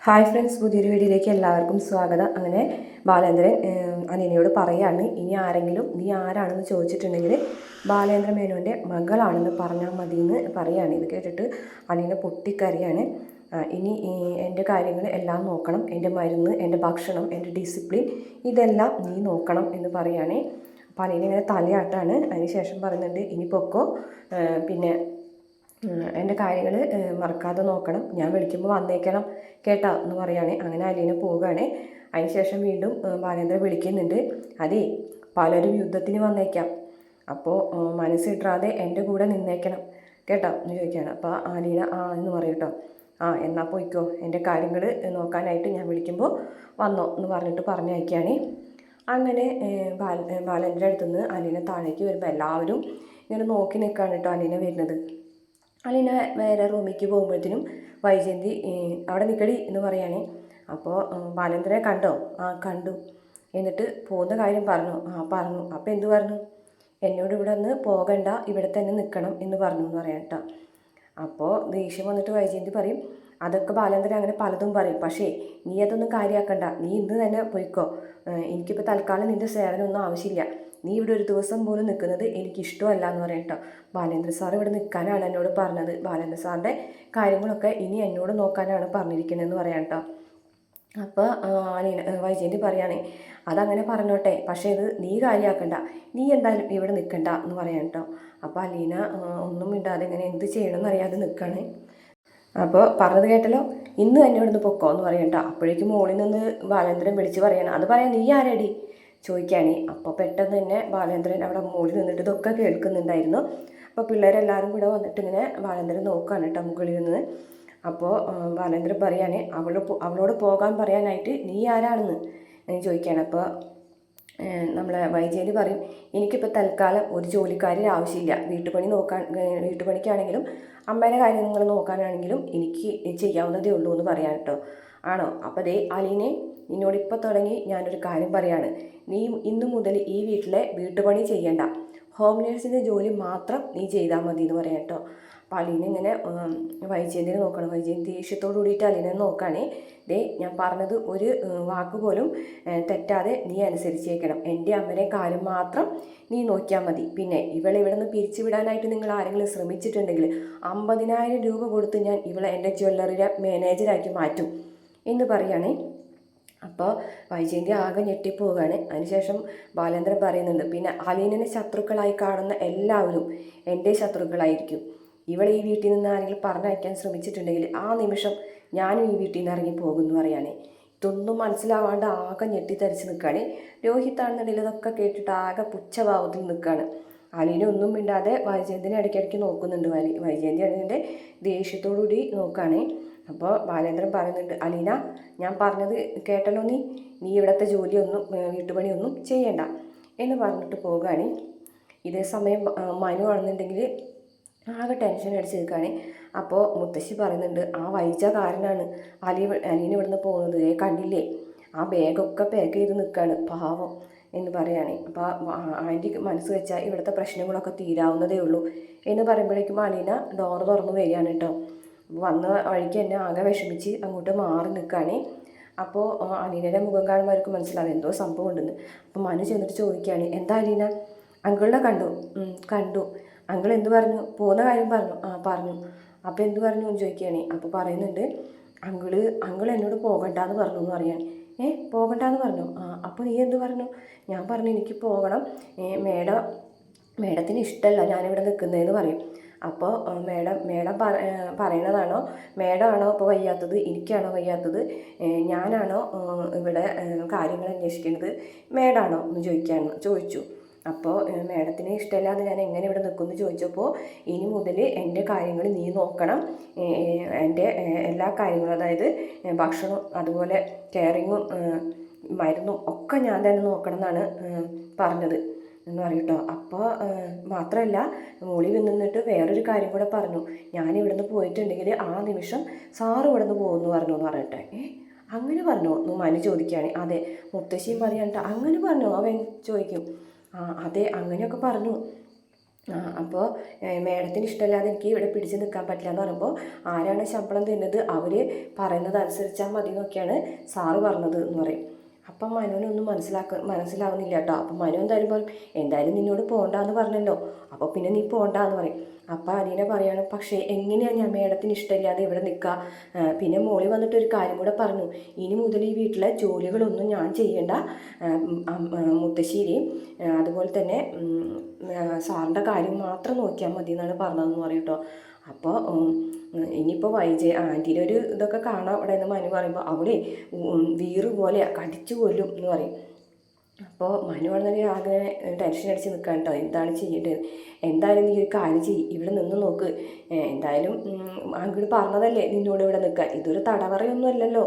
Hi friends, പുതിയൊരു വീഡിയോയിലേക്ക് എല്ലാവർക്കും സ്വാഗതം. അങ്ങനെ ബാലേന്ദ്രൻ അനിയനയോട് പറയാണ്, ഇനി ആരെങ്കിലും നീ ആരാണെന്ന് ചോദിച്ചിട്ടുണ്ടെങ്കിൽ ബാലേന്ദ്ര മേനോൻ്റെ മകളാണെന്ന് പറഞ്ഞാൽ മതി എന്ന് പറയുകയാണ്. ഇത് കേട്ടിട്ട് അനിയനെ പൊട്ടിക്കറിയാണ്. ഇനി എൻ്റെ കാര്യങ്ങൾ എല്ലാം നോക്കണം, എൻ്റെ മരുന്ന്, എൻ്റെ ഭക്ഷണം, എൻ്റെ ഡിസിപ്ലിൻ ഇതെല്ലാം നീ നോക്കണം എന്ന് പറയുകയാണ്. അപ്പോൾ അനിയനെ ഇങ്ങനെ തലയാട്ടാണ്. അതിന് ശേഷം പറയുന്നുണ്ട്, ഇനി പൊക്കോ, പിന്നെ എൻ്റെ കാര്യങ്ങൾ മറക്കാതെ നോക്കണം, ഞാൻ വിളിക്കുമ്പോൾ വന്നേക്കണം കേട്ടോ എന്ന് പറയുകയാണ്. അങ്ങനെ അലീന പോവുകയാണ്. അതിനുശേഷം വീണ്ടും ബാലേന്ദ്രൻ വിളിക്കുന്നുണ്ട്, അതേ പലരും യുദ്ധത്തിന് വന്നേക്കാം, അപ്പോൾ മനസ്സിട്ടാതെ എൻ്റെ കൂടെ നിന്നേക്കണം കേട്ടോ എന്ന് ചോദിക്കുകയാണ്. അപ്പോൾ അലീന എന്ന് പറയും കേട്ടോ. എന്നാൽ പോയിക്കോ, എൻ്റെ കാര്യങ്ങൾ നോക്കാനായിട്ട് ഞാൻ വിളിക്കുമ്പോൾ വന്നോ എന്ന് പറഞ്ഞിട്ട് പറഞ്ഞയക്കുകയാണ്. അങ്ങനെ ബാലേന്ദ്രൻ്റെ അടുത്തുനിന്ന് അലീന താഴേക്ക് വരുമ്പോൾ എല്ലാവരും ഇങ്ങനെ നോക്കി നിൽക്കുകയാണ് കേട്ടോ അലീന വരുന്നത്. അലീന വേറെ റൂമിലേക്ക് പോകുമ്പോഴത്തേനും വൈജയന്തി അവിടെ നിൽക്കടി എന്ന് പറയുകയാണ്. അപ്പോൾ ബാലേന്ദ്രനെ കണ്ടോ? കണ്ടു. എന്നിട്ട് പോകുന്ന കാര്യം പറഞ്ഞു? പറഞ്ഞു. അപ്പോൾ എന്ത് പറഞ്ഞു? എന്നോട് ഇവിടെ നിന്ന് പോകണ്ട, ഇവിടെ തന്നെ നിൽക്കണം എന്ന് പറഞ്ഞു എന്ന് പറയാം കേട്ടോ. അപ്പോൾ ദേഷ്യം വന്നിട്ട് വൈജയന്തി പറയും, അതൊക്കെ ബാലേന്ദ്രൻ അങ്ങനെ പലതും പറയും, പക്ഷേ നീ അതൊന്നും കാര്യമാക്കണ്ട, നീ ഇന്ന് തന്നെ പോയിക്കോ, എനിക്കിപ്പോൾ തൽക്കാലം നിൻ്റെ സേവനമൊന്നും ആവശ്യമില്ല, നീ ഇവിടെ ഒരു ദിവസം പോലും നിൽക്കുന്നത് എനിക്കിഷ്ടമല്ല എന്ന് പറയാം കേട്ടോ. ബാലേന്ദ്ര സാർ ഇവിടെ നിൽക്കാനാണ് എന്നോട് പറഞ്ഞത്, ബാലേന്ദ്ര സാറിൻ്റെ കാര്യങ്ങളൊക്കെ ഇനി എന്നോട് നോക്കാനാണ് പറഞ്ഞിരിക്കുന്നതെന്ന് പറയാം കേട്ടോ. അപ്പോൾ വൈജയന്തി പറയുകയാണെ, അതങ്ങനെ പറഞ്ഞോട്ടെ, പക്ഷേ ഇത് നീ കാര്യമാക്കണ്ട, നീ എന്തായാലും ഇവിടെ നിൽക്കണ്ട എന്ന് പറയാം കേട്ടോ. അപ്പോൾ അലീന ഒന്നും ഇണ്ടാതെ ഇങ്ങനെ എന്ത് ചെയ്യണമെന്ന് അറിയാതെ നിൽക്കുകയാണ്. അപ്പോൾ പറഞ്ഞത് കേട്ടല്ലോ, ഇന്ന് തന്നെ ഇവിടുന്ന് പൊക്കോ എന്ന് പറയാം കേട്ടോ. അപ്പോഴേക്കും മുകളിൽ നിന്ന് ബാലേന്ദ്രൻ വിളിച്ച് പറയണം, അത് പറയാം നീ ആരടി ചോദിക്കുകയാണ്. അപ്പോൾ പെട്ടെന്ന് തന്നെ ബാലേന്ദ്രൻ അവിടെ മുകളിൽ നിന്നിട്ട് ഇതൊക്കെ കേൾക്കുന്നുണ്ടായിരുന്നു. അപ്പോൾ പിള്ളേരെല്ലാവരും കൂടെ വന്നിട്ട് ഇങ്ങനെ ബാലേന്ദ്രൻ നോക്കുകയാണ് കേട്ടോ മുകളിൽ നിന്ന്. അപ്പോൾ ബാലേന്ദ്രൻ പറയാണ്, അവളോട് പോകാൻ പറയാനായിട്ട് നീ ആരാണെന്ന് ചോദിക്കുകയാണ്. അപ്പോൾ നമ്മളെ വൈജയന്തി പറയും, എനിക്കിപ്പോൾ തൽക്കാലം ഒരു ജോലിക്കാരിൽ ആവശ്യമില്ല, വീട്ടുപണിക്കാണെങ്കിലും അമ്മേൻ്റെ കാര്യങ്ങൾ നോക്കാനാണെങ്കിലും എനിക്ക് ചെയ്യാവുന്നതേ ഉള്ളൂ എന്ന് പറയാം കേട്ടോ. ആണോ? അപ്പോൾ ദേ അലീനെ, നിന്നോടിപ്പോൾ തുടങ്ങി ഞാനൊരു കാര്യം പറയാണ്, നീ ഇന്നു മുതൽ ഈ വീട്ടിലെ വീട്ടുപണി ചെയ്യണ്ട, ഹോം നേഴ്സിൻ്റെ ജോലി മാത്രം നീ ചെയ്താൽ മതി എന്ന് പറയാം കേട്ടോ. അപ്പോൾ അലീന ഇങ്ങനെ വൈജയന്തിനെ നോക്കണം. വൈജയന്തി ദേഷ്യത്തോടു കൂടിയിട്ട് അലീനെ നോക്കുകയാണേ. ദേ ഞാൻ പറഞ്ഞത് ഒരു വാക്ക് പോലും തെറ്റാതെ നീ അനുസരിച്ചേക്കണം, എൻ്റെ അമ്മയുടെ കാര്യം മാത്രം നീ നോക്കിയാൽ മതി. പിന്നെ ഇവളെ ഇവിടെ നിന്ന് പിരിച്ചു വിടാനായിട്ട് നിങ്ങൾ ആരെങ്കിലും ശ്രമിച്ചിട്ടുണ്ടെങ്കിൽ 50,000 രൂപ കൊടുത്ത് ഞാൻ ഇവളെ എൻ്റെ ജ്വല്ലറിയുടെ മാനേജറാക്കി മാറ്റും എന്ന് പറയുകയാണേ. അപ്പോൾ വൈജയന്തി ആകെ ഞെട്ടിപ്പോവുകയാണ്. അതിനുശേഷം ബാലേന്ദ്രൻ പറയുന്നുണ്ട്, പിന്നെ അലീനനെ ശത്രുക്കളായി കാണുന്ന എല്ലാവരും എൻ്റെ ശത്രുക്കളായിരിക്കും, ഇവളെ ഈ വീട്ടിൽ നിന്ന് ആരെങ്കിലും പറഞ്ഞയക്കാൻ ശ്രമിച്ചിട്ടുണ്ടെങ്കിൽ ആ നിമിഷം ഞാനും ഈ വീട്ടിൽ നിന്ന് ഇറങ്ങി പോകുമെന്ന് പറയുകയാണ്. ഇതൊന്നും മനസ്സിലാവാണ്ട് ആകെ ഞെട്ടിത്തരിച്ച് നിൽക്കുകയാണ്. രോഹിത്താണെന്നുണ്ടെങ്കിൽ ഇതൊക്കെ കേട്ടിട്ട് ആകെ പുച്ഛഭാവത്തിൽ നിൽക്കുകയാണ്. അലീന ഒന്നും മിണ്ടാതെ വൈജയന്തിനെ ഇടയ്ക്കിടയ്ക്ക് നോക്കുന്നുണ്ട്. വൈജയന്തി ആണെങ്കിൽ ദേഷ്യത്തോടുകൂടി നോക്കുകയാണ്. അപ്പോൾ ബാലേന്ദ്രൻ പറയുന്നുണ്ട്, അലീന ഞാൻ പറഞ്ഞത് കേട്ടല്ലോ, നീ ഇവിടുത്തെ ജോലിയൊന്നും വീട്ടുപണിയൊന്നും ചെയ്യണ്ട എന്ന് പറഞ്ഞിട്ട് പോവുകയാണ്. ഇതേ സമയം മനു ആണെന്നുണ്ടെങ്കിൽ ആകെ ടെൻഷൻ അടിച്ച് നിൽക്കുകയാണ്. അപ്പോൾ മുത്തശ്ശി പറയുന്നുണ്ട്, ആ വൈജ കാരനാണ് അലീന ഇവിടുന്ന് പോകുന്നത്, കണ്ടില്ലേ, ആ ബാഗൊക്കെ പാക്ക് ചെയ്ത് നിൽക്കുകയാണ് പാവം എന്ന് പറയുകയാണ്. അപ്പോൾ ആൻറ്റി മനസ്സ് വെച്ചാൽ ഇവിടുത്തെ പ്രശ്നങ്ങളൊക്കെ തീരാവുന്നതേ ഉള്ളൂ എന്ന് പറയുമ്പോഴേക്കും അലീന ഡോറ് തുറന്ന് വരികയാണ് കേട്ടോ. വന്ന വഴിക്ക് എന്നെ ആകെ വിഷമിച്ച് അങ്ങോട്ട് മാറി നിൽക്കുകയാണ്. അപ്പോൾ അലീനയുടെ മുഖം കാണുമ്പോൾ മനസ്സിലാവും എന്തോ സംഭവം ഉണ്ടെന്ന്. അപ്പോൾ മനു ചെന്നിട്ട് ചോദിക്കുകയാണ്, എന്താ അലീന, അങ്കിളിനെ കണ്ടു, അങ്കിൾ എന്ത് പറഞ്ഞു? പോകുന്ന കാര്യം പറഞ്ഞു? പറഞ്ഞു. അപ്പോൾ എന്ത് പറഞ്ഞു എന്ന് ചോദിക്കുകയാണ്. അപ്പോൾ പറയുന്നുണ്ട്, അങ്കിൾ എന്നോട് പോകണ്ടെന്ന് പറഞ്ഞു എന്ന് പറയാണ്. പോകണ്ടെന്ന് പറഞ്ഞു? അപ്പോൾ നീ എന്ത് പറഞ്ഞു? ഞാൻ പറഞ്ഞു എനിക്ക് പോകണം, മേഡത്തിന് ഇഷ്ടമല്ല ഞാനിവിടെ നിൽക്കുന്നതെന്ന് പറയും. അപ്പോൾ മേഡം പറയണതാണോ, മേഡമാണോ ഇപ്പോൾ വയ്യാത്തത്, എനിക്കാണോ വയ്യാത്തത്, ഞാനാണോ ഇവിടെ കാര്യങ്ങൾ അന്വേഷിക്കുന്നത്, മേഡാണോ എന്ന് ചോദിച്ചു. അപ്പോൾ മേഡത്തിന് ഇഷ്ടമില്ലാതെ ഞാൻ എങ്ങനെ ഇവിടെ നിൽക്കുമെന്ന് ചോദിച്ചപ്പോൾ, ഇനി മുതൽ എൻ്റെ കാര്യങ്ങൾ നീ നോക്കണം, എൻ്റെ എല്ലാ കാര്യങ്ങളും, അതായത് ഭക്ഷണം അതുപോലെ കെയറിങ്ങും മരുന്നും ഒക്കെ ഞാൻ തന്നെ നോക്കണം എന്നാണ് പറഞ്ഞത് എന്ന് പറയട്ടോ. അപ്പോൾ മാത്രമല്ല മുകളിൽ നിന്നിട്ട് വേറൊരു കാര്യം കൂടെ പറഞ്ഞു, ഞാൻ ഇവിടുന്ന് പോയിട്ടുണ്ടെങ്കിൽ ആ നിമിഷം സാറ് ഇവിടുന്ന് പോകുമെന്ന് പറഞ്ഞു എന്ന് പറയട്ടെ. അങ്ങനെ പറഞ്ഞോ എന്ന് മനു ചോദിക്കുകയാണ്. അതെ, മുത്തശ്ശിയും പറയാനിട്ട് അങ്ങനെ പറഞ്ഞോ അവൻ ചോദിക്കും. അതെ അങ്ങനെയൊക്കെ പറഞ്ഞു അപ്പോൾ മേഡത്തിന് ഇഷ്ടമല്ലാതെ എനിക്ക് ഇവിടെ പിടിച്ച് നിൽക്കാൻ പറ്റില്ല എന്ന് പറയുമ്പോൾ ആരാണ് ശമ്പളം തരുന്നത് അവർ പറയുന്നത് അനുസരിച്ചാൽ മതി എന്നൊക്കെയാണ് സാറ് പറഞ്ഞത് എന്ന് പറയും. അപ്പം മനുവിനൊന്നും മനസ്സിലാവുന്നില്ല കേട്ടോ. അപ്പം മനു എന്തായാലും പറയും, എന്തായാലും നിന്നോട് പോകണ്ടെന്ന് പറഞ്ഞല്ലോ, അപ്പോൾ പിന്നെ നീ പോകണ്ടെന്ന് പറയും. അപ്പം അലീന പറയാണ്, പക്ഷേ എങ്ങനെയാണ് ഞാൻ മേഡത്തിന് ഇഷ്ടമില്ലാതെ ഇവിടെ നിൽക്കുക? പിന്നെ മോളി വന്നിട്ട് ഒരു കാര്യം കൂടെ പറഞ്ഞു, ഇനി മുതൽ ഈ വീട്ടിലെ ജോലികളൊന്നും ഞാൻ ചെയ്യേണ്ട, മുത്തശ്ശേരിയും അതുപോലെ തന്നെ സാറിൻ്റെ കാര്യം മാത്രം നോക്കിയാൽ മതി എന്നാണ് പറഞ്ഞതെന്ന് പറയും കേട്ടോ. അപ്പോൾ ഇനിയിപ്പോൾ ആൻറ്റീൻ്റെ ഒരു ഇതൊക്കെ കാണാം അവിടെ നിന്ന് മനു പറയുമ്പോൾ അവിടെ വീറ് പോലെ കടിച്ചു കൊല്ലും എന്ന് പറയും. അപ്പോൾ മനു വളരെ ആകെ ടെൻഷൻ അടിച്ച് നിൽക്കാൻ കേട്ടോ, എന്താണ് ചെയ്യേണ്ടത്? എന്തായാലും നീ ഒരു കാര്യം ചെയ്യും, ഇവിടെ നിന്ന് നോക്ക്. എന്തായാലും അങ്ങോട്ട് പറഞ്ഞതല്ലേ നിന്നോട് ഇവിടെ നിൽക്കാൻ, ഇതൊരു തടവറയൊന്നും അല്ലല്ലോ,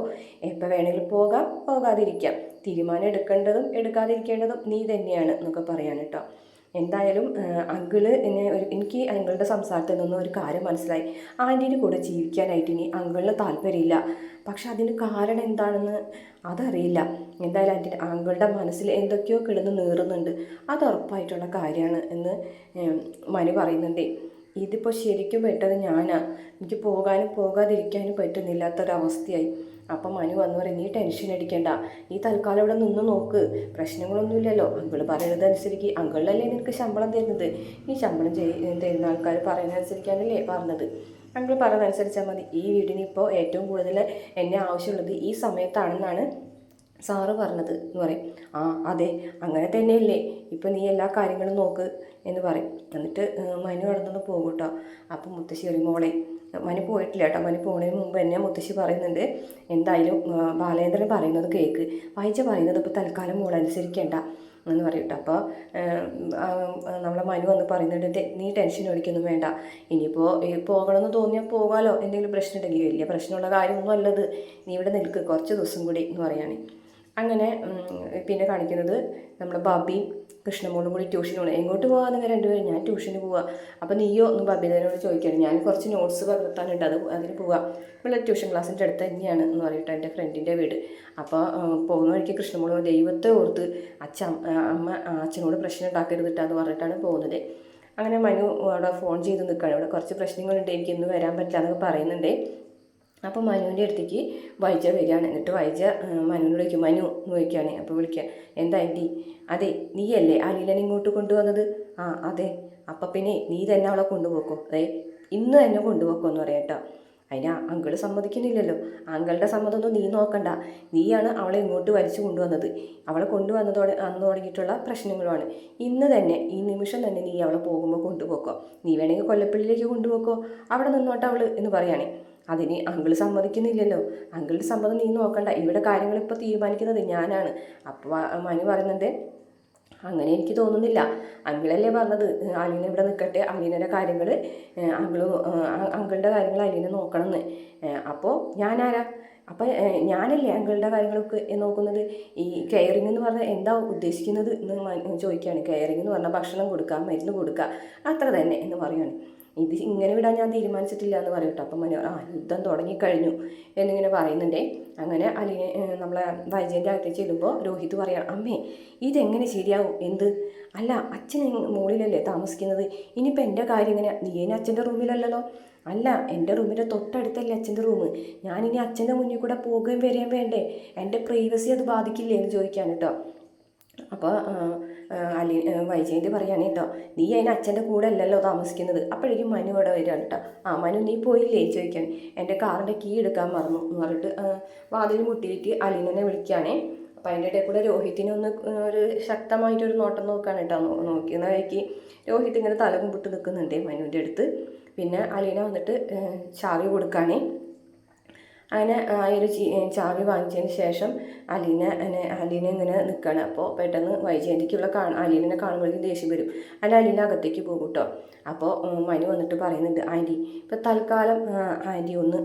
എപ്പോൾ വേണമെങ്കിലും പോകാം പോകാതിരിക്കാം, തീരുമാനം എടുക്കേണ്ടതും എടുക്കാതിരിക്കേണ്ടതും നീ തന്നെയാണ് എന്നൊക്കെ പറയാൻ കേട്ടോ. എന്തായാലും അങ്കിള് എനിക്ക് അങ്കിളുടെ സംസാരത്തിൽ നിന്നും ഒരു കാര്യം മനസ്സിലായി, ആൻറ്റീൻ്റെ കൂടെ ജീവിക്കാനായിട്ട് ഇനി അങ്കിളിന് താല്പര്യമില്ല. പക്ഷെ അതിന് കാരണം എന്താണെന്ന് അതറിയില്ല. എന്തായാലും അങ്കിളുടെ മനസ്സിൽ എന്തൊക്കെയോ കിടന്ന് നീറുന്നുണ്ട്, അത് ഉറപ്പായിട്ടുള്ള കാര്യമാണ് എന്ന് മനു പറയുന്നുണ്ട്. ഇതിപ്പോൾ ശരിക്കും പെട്ടത് ഞാനാ, എനിക്ക് പോകാനും പോകാതിരിക്കാനും പറ്റുന്നില്ലാത്തൊരവസ്ഥയായി. അപ്പം മനു വന്ന് പറയും, നീ ടെൻഷൻ അടിക്കണ്ട, നീ തൽക്കാലം ഇവിടെ നിന്ന് നോക്ക്, പ്രശ്നങ്ങളൊന്നുമില്ലല്ലോ, അങ്കിൾ പറയുന്നത് അനുസരിച്ച്, അങ്കിളിലല്ലേ നിനക്ക് ശമ്പളം തരുന്നത്, നീ ശമ്പളം തരുന്ന ആൾക്കാർ പറയുന്നതനുസരിക്കാനല്ലേ പറഞ്ഞത്, അങ്കിൾ പറയുന്നതനുസരിച്ചാൽ മതി. ഈ വീടിന് ഇപ്പോൾ ഏറ്റവും കൂടുതൽ എന്നെ ആവശ്യമുള്ളത് ഈ സമയത്താണെന്നാണ് സാറ് പറഞ്ഞത് എന്ന് പറയും. ആ അതെ, അങ്ങനെ തന്നെയല്ലേ, ഇപ്പം നീ എല്ലാ കാര്യങ്ങളും നോക്ക് എന്ന് പറയും. എന്നിട്ട് മനു അവിടെ പോകും കേട്ടോ. അപ്പം മുത്തശ്ശി പറയും, മോളെ, മനു പോയിട്ടില്ല കേട്ടോ, മനു പോകുന്നതിന് മുമ്പ് എന്നെ മുത്തശ്ശി പറയുന്നുണ്ട്, എന്തായാലും ബാലേന്ദ്രൻ പറയുന്നത് കേൾക്ക്, വായിച്ച പറയുന്നത് ഇപ്പോൾ തൽക്കാലം മോളനുസരിക്കേണ്ട എന്ന് പറയും കേട്ടോ. അപ്പോൾ നമ്മളെ മനു വന്ന് പറയുന്നുണ്ട്, നീ ടെൻഷൻ അടിക്കൊന്നും വേണ്ട, ഇനിയിപ്പോൾ പോകണമെന്ന് തോന്നിയാൽ പോകാമല്ലോ, എന്തെങ്കിലും പ്രശ്നം ഉണ്ടെങ്കിൽ, വലിയ പ്രശ്നമുള്ള കാര്യമൊന്നും അല്ലത്, നീ ഇവിടെ നിൽക്ക് കുറച്ച് ദിവസം കൂടി എന്ന് പറയുകയാണ്. അങ്ങനെ പിന്നെ കാണിക്കുന്നത് നമ്മുടെ ബബിയും കൃഷ്ണമോളും കൂടി ട്യൂഷന് പോകണം. എങ്ങോട്ട് പോകാൻ നിങ്ങൾ രണ്ടുപേരും? ഞാൻ ട്യൂഷന് പോവാം. അപ്പോൾ നീയോ ഒന്ന് ബബിതനോട് ചോദിക്കുകയാണ്, ഞാൻ കുറച്ച് നോട്ട്സ് പകർത്താനുണ്ട്, അതിന് പോവാം, ഇവിടെ ട്യൂഷൻ ക്ലാസ്സിൻ്റെ അടുത്ത് തന്നെയാണ് എന്ന് പറയട്ടെ, എൻ്റെ ഫ്രണ്ടിൻ്റെ വീട്. അപ്പോൾ പോകുന്ന വഴിക്ക് കൃഷ്ണമോള് ദൈവത്തെ ഓർത്ത് അച്ഛനോട് പ്രശ്നം ഉണ്ടാക്കരുതിട്ടാന്ന് പറഞ്ഞിട്ടാണ് പോകുന്നത്. അങ്ങനെ മനു അവിടെ ഫോൺ ചെയ്ത് നിൽക്കുകയാണ്, ഇവിടെ കുറച്ച് പ്രശ്നങ്ങളുണ്ട്, എനിക്ക് ഇന്ന് വരാൻ പറ്റില്ല എന്നൊക്കെ പറയുന്നുണ്ട്. അപ്പോൾ മനുവിൻ്റെ അടുത്തേക്ക് വൈജ വരികയാണ്. എന്നിട്ട് വൈജ മനുവിനോട് ചോദിക്കും, മനു എന്ന് ചോദിക്കുകയാണ്. അപ്പോൾ വിളിക്കുക, എന്താ ആൻറ്റി? അതെ, നീയല്ലേ അലീലനെ ഇങ്ങോട്ട് കൊണ്ടുവന്നത്? ആ അതെ. അപ്പം പിന്നെ നീ തന്നെ അവളെ കൊണ്ടുപോക്കോ, അതെ ഇന്ന് തന്നെ കൊണ്ടുപോക്കോ എന്ന് പറയാം കേട്ടോ. അതിന് അങ്കിള് സമ്മതിക്കുന്നില്ലല്ലോ. അങ്കിളുടെ സമ്മതമൊന്നും നീ നോക്കണ്ട, നീയാണ് അവളെ ഇങ്ങോട്ട് വലിച്ചു കൊണ്ടുവന്നത്, അവളെ കൊണ്ടുവന്നതോടെ അന്ന് തുടങ്ങിയിട്ടുള്ള പ്രശ്നങ്ങളുമാണ്. ഇന്ന് തന്നെ ഈ നിമിഷം തന്നെ നീ അവളെ പോകുമ്പോൾ കൊണ്ടുപോക്കോ, നീ വേണമെങ്കിൽ കൊല്ലപ്പള്ളിയിലേക്ക് കൊണ്ടുപോക്കോ, അവിടെ നിന്നോട്ടെ അവൾ എന്ന് പറയുകയാണ്. അതിന് അങ്കിൾ സമ്മതിക്കുന്നില്ലല്ലോ. അങ്കിളുടെ സമ്മതം നീ നോക്കണ്ട, ഇവിടെ കാര്യങ്ങൾ ഇപ്പോൾ തീരുമാനിക്കുന്നത് ഞാനാണ്. അപ്പോൾ മനു പറയുന്നുണ്ട്, അങ്ങനെ എനിക്ക് തോന്നുന്നില്ല, അങ്കിളല്ലേ പറഞ്ഞത് അലീന ഇവിടെ നിൽക്കട്ടെ, അലീനയുടെ കാര്യങ്ങൾ അങ്കിളുടെ കാര്യങ്ങൾ അലീന നോക്കണമെന്ന്. അപ്പോൾ ഞാനാരാ? അപ്പം ഞാനല്ലേ അങ്കിളുടെ കാര്യങ്ങളൊക്കെ നോക്കുന്നത്? ഈ കെയറിങ് എന്ന് പറഞ്ഞാൽ എന്താ ഉദ്ദേശിക്കുന്നത് എന്ന് ചോദിക്കുകയാണ്. കെയറിങ് എന്ന് പറഞ്ഞാൽ ഭക്ഷണം കൊടുക്കുക, മരുന്ന് കൊടുക്കുക, അത്ര തന്നെ എന്ന് പറയുകയാണ്. ഇത് ഇങ്ങനെ വിടാൻ ഞാൻ തീരുമാനിച്ചിട്ടില്ല എന്ന് പറയും കേട്ടോ. അപ്പം യുദ്ധം തുടങ്ങിക്കഴിഞ്ഞു എന്നിങ്ങനെ പറയുന്നുണ്ടേ. അങ്ങനെ നമ്മളെ വൈജയൻ്റെ അകത്തേക്ക് ചെല്ലുമ്പോൾ രോഹിത് പറയാം, അമ്മേ ഇതെങ്ങനെ ശരിയാവും? എന്ത്? അല്ല, അച്ഛൻ മുകളിലല്ലേ താമസിക്കുന്നത്, ഇനിയിപ്പോൾ എൻ്റെ കാര്യം ഇങ്ങനെ? നീ ഇനി അച്ഛൻ്റെ റൂമിലല്ലല്ലോ. അല്ല, എൻ്റെ റൂമിൻ്റെ തൊട്ടടുത്തല്ലേ അച്ഛൻ്റെ റൂം, ഞാനിനി അച്ഛൻ്റെ മുന്നിൽ കൂടെ പോകുകയും വരികയും വേണ്ടേ? എൻ്റെ പ്രൈവസി അത് ബാധിക്കില്ലേ എന്ന് ചോദിക്കാൻ കേട്ടോ. അപ്പോൾ വൈജയന്തി പറയുകയാണ് കേട്ടോ, നീ അതിന് അച്ഛൻ്റെ കൂടെ അല്ലല്ലോ താമസിക്കുന്നത്. അപ്പോഴേക്കും മനു അവിടെ വരികയാണ് കേട്ടോ. ആ മനു, നീ പോയില്ലേ ചോദിക്കാൻ. എൻ്റെ കാറിൻ്റെ കീ എടുക്കാൻ മറന്നു എന്ന് പറഞ്ഞിട്ട് വാതിൽ മുട്ടിയിട്ട് അലീനെ വിളിക്കുകയാണേ. അപ്പോൾ അതിൻ്റെ ഇടയിൽ കൂടെ രോഹിത്തിനെ ഒരു ശക്തമായിട്ടൊരു നോട്ടം നോക്കുകയാണ് കേട്ടോ. നോക്കുന്ന വഴിക്ക് രോഹിത് ഇങ്ങനെ തല കുമ്പിട്ട് നിൽക്കുന്നുണ്ട് മനുവിൻ്റെ അടുത്ത്. പിന്നെ അലീന വന്നിട്ട് ചാവി കൊടുക്കുകയാണേ. അങ്ങനെ ഒരു ചാവി വാങ്ങിച്ചതിന് ശേഷം അലീന ഇങ്ങനെ നിൽക്കുകയാണ്. അപ്പോൾ പെട്ടെന്ന് വൈജയന്തിക്കുള്ള അലീനെ കാണുമ്പോഴേക്കും ദേഷ്യം വരും. അലീന അകത്തേക്ക് പോകും കേട്ടോ. അപ്പോൾ മനു വന്നിട്ട് പറയുന്നുണ്ട്, ആൻറ്റി ഇപ്പോൾ തൽക്കാലം ആൻറ്റി ഒന്ന്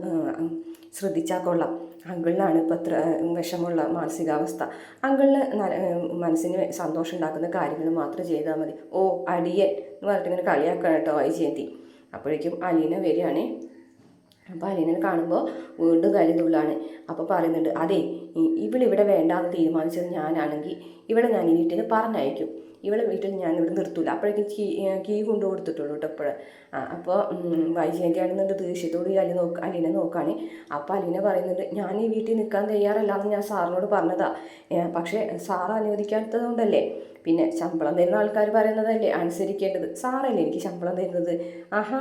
ശ്രദ്ധിച്ചാൽ കൊള്ളാം, അങ്കിളിനാണ് ഇപ്പോൾ അത്ര വിഷമമുള്ള മാനസികാവസ്ഥ, അങ്കിളിന് മനസ്സിന് സന്തോഷം ഉണ്ടാക്കുന്ന കാര്യങ്ങൾ മാത്രം ചെയ്താൽ മതി. ഓ അടിയൻ എന്ന് പറഞ്ഞിട്ട് ഇങ്ങനെ കളിയാക്കണം കേട്ടോ വൈജയന്തി. അപ്പോഴേക്കും അലീന വരികയാണേ. അപ്പോൾ അലീനെ കാണുമ്പോൾ വീണ്ടും കരുതുള്ളാണ്. അപ്പോൾ പറയുന്നുണ്ട്, അതെ ഇവളിവിടെ വേണ്ടാന്ന് തീരുമാനിച്ചത് ഞാനാണെങ്കിൽ ഇവിടെ ഞാൻ ഈ വീട്ടിൽ പറഞ്ഞയക്കും, ഇവളെ വീട്ടിൽ ഞാൻ ഇവിടെ നിർത്തൂല. അപ്പോഴേക്കും കീ കൊണ്ടു കൊടുത്തിട്ടുള്ളൂ കേട്ടോ ഇപ്പോൾ. അപ്പോൾ വൈജയന്തി ആണെന്നുണ്ട് ദേഷ്യത്തോട് അലീനെ നോക്കുകയാണ്. അപ്പോൾ അലീന പറയുന്നുണ്ട്, ഞാൻ ഈ വീട്ടിൽ നിൽക്കാൻ തയ്യാറല്ല എന്ന് ഞാൻ സാറിനോട് പറഞ്ഞതാ, പക്ഷേ സാർ അനുവദിക്കാത്തത് കൊണ്ടല്ലേ. പിന്നെ ശമ്പളം തരുന്ന ആൾക്കാർ പറയുന്നതല്ലേ അനുസരിക്കേണ്ടത്, സാറല്ലേ എനിക്ക് ശമ്പളം തരുന്നത്. ആഹാ,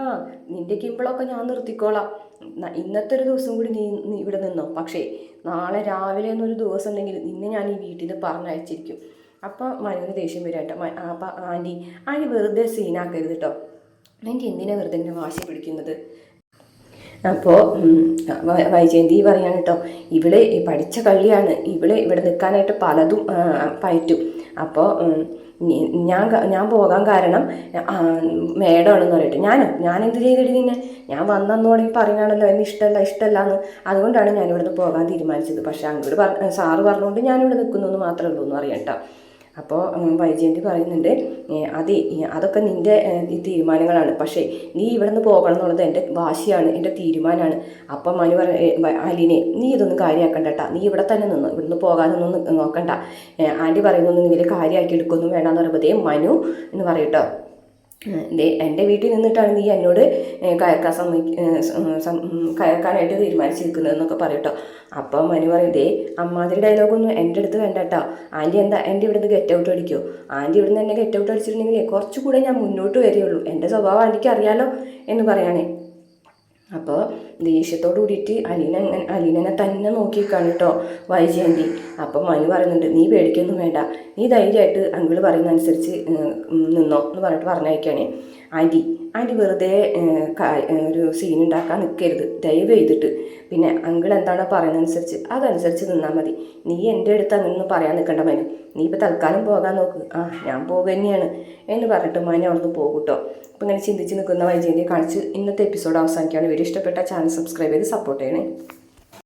നിൻ്റെ കിമ്പളമൊക്കെ ഞാൻ നിർത്തിക്കോളാം, ഇന്നത്തെ ഒരു ദിവസം കൂടി നീ ഇവിടെ നിന്നോ, പക്ഷേ നാളെ രാവിലെ എന്നൊരു ദിവസം ഉണ്ടെങ്കിൽ നിന്നെ ഞാൻ ഈ വീട്ടിൽ നിന്ന് പറഞ്ഞയച്ചിരിക്കും. അപ്പോൾ മനുവിന് ദേഷ്യം വരും കേട്ടോ. അപ്പോൾ ആൻറ്റി വെറുതെ സീനാക്കരുത് കേട്ടോ, എനിക്ക് എന്തിനാണ് വെറുതെ എന്നെ വാശി പിടിക്കുന്നത്. അപ്പോൾ വൈജയന്തി പറയാണ് കേട്ടോ, ഇവള് പഠിച്ച കള്ളിയാണ്, ഇവള് ഇവിടെ നിൽക്കാനായിട്ട് പലതും പയറ്റും. അപ്പോൾ ഞാൻ പോകാൻ കാരണം മേഡമാണെന്ന് പറയട്ടെ. ഞാൻ എന്ത് ചെയ്തിട്ട് നിന്നെ, ഞാൻ വന്നെന്ന് തുടങ്ങി പറയുകയാണല്ലോ എന്നെ ഇഷ്ടമല്ല എന്ന്. അതുകൊണ്ടാണ് ഞാനിവിടെ പോകാൻ തീരുമാനിച്ചത്. പക്ഷേ അങ്ങോട്ട് സാറ് പറഞ്ഞുകൊണ്ട് ഞാനിവിടെ നിൽക്കുന്നു എന്ന് മാത്രമേ ഉള്ളൂ എന്ന് അറിയാം കേട്ടോ. അപ്പോൾ വൈജയന്തി പറയുന്നുണ്ട്, അതൊക്കെ നിൻ്റെ തീരുമാനങ്ങളാണ്, പക്ഷേ നീ ഇവിടെ നിന്ന് പോകണം എന്നുള്ളത് എൻ്റെ വാശിയാണ്, എൻ്റെ തീരുമാനമാണ്. അപ്പം മനു അലീനെ, നീ ഇതൊന്നും കാര്യമാക്കണ്ട കേട്ടാ, നീ ഇവിടെ തന്നെ നിന്ന് ഇവിടുന്ന് പോകാനൊന്നും നോക്കണ്ട. ആൻറ്റി പറയുന്നൊന്നും നീ വലിയ കാര്യമാക്കി എടുക്കൊന്നും വേണമെന്ന് പറയുമ്പോൾ മനു എന്ന് പറയട്ടോ, എൻ്റെ വീട്ടിൽ നിന്നിട്ടാണ് നീ എന്നോട് കയർക്കാനായിട്ട് തീരുമാനിച്ചിരിക്കുന്നതെന്നൊക്കെ പറയട്ടോ. അപ്പം മനു പറയും, അമ്മാതിരി ഡയലോഗൊന്നും എൻ്റെ അടുത്ത് വേണ്ട കേട്ടോ. ആൻറ്റി എന്താ എൻ്റെ ഇവിടുന്ന് ഗെറ്റ് ഔട്ട് അടിക്കുമോ? ആൻറ്റി ഇവിടുന്ന് എന്നെ ഗെറ്റ് ഔട്ട് അടിച്ചിട്ടുണ്ടെങ്കിൽ കുറച്ചുകൂടെ ഞാൻ മുന്നോട്ട് വരികയുള്ളൂ, എൻ്റെ സ്വഭാവം ആൻറ്റിക്ക് അറിയാലോ എന്ന് പറയാനേ. അപ്പോൾ ദേഷ്യത്തോട് കൂടിയിട്ട് അലീനനെ തന്നെ നോക്കിക്കാണ് കേട്ടോ വൈജയന്തി. അപ്പം മനു പറയുന്നുണ്ട്, നീ പേടിക്കൊന്നും വേണ്ട, നീ ധൈര്യമായിട്ട് അങ്കിള് പറയുന്ന അനുസരിച്ച് നിന്നോ എന്ന് പറഞ്ഞിട്ട് പറഞ്ഞയക്കുകയാണ്. ആൻറ്റി വെറുതെ ഒരു സീൻ ഉണ്ടാക്കാൻ നിൽക്കരുത് ദയവ് ചെയ്തിട്ട്. പിന്നെ അങ്കിൾ എന്താണോ പറയുന്നതനുസരിച്ച് അതനുസരിച്ച് നിന്നാൽ മതി. നീ എൻ്റെ അടുത്ത് അങ്ങനെയൊന്നും പറയാൻ നിൽക്കണ്ട മനു, നീ ഇപ്പോൾ തൽക്കാലം പോകാൻ നോക്ക്. ഞാൻ പോകുക തന്നെയാണ് എന്ന് പറഞ്ഞിട്ട് മനു അവിടുന്ന് പോകും കേട്ടോ. അപ്പോൾ ഇങ്ങനെ ചിന്തിച്ച് നിൽക്കുന്ന വൈജയന്തിയെ കാണിച്ച് ഇന്നത്തെ എപ്പിസോഡ് അവസാനിക്കുകയാണ്. വീഡിയോ ഇഷ്ടപ്പെട്ട ചാനൽ സബ്സ്ക്രൈബ് ചെയ്ത് സപ്പോർട്ട് ചെയ്യണേ.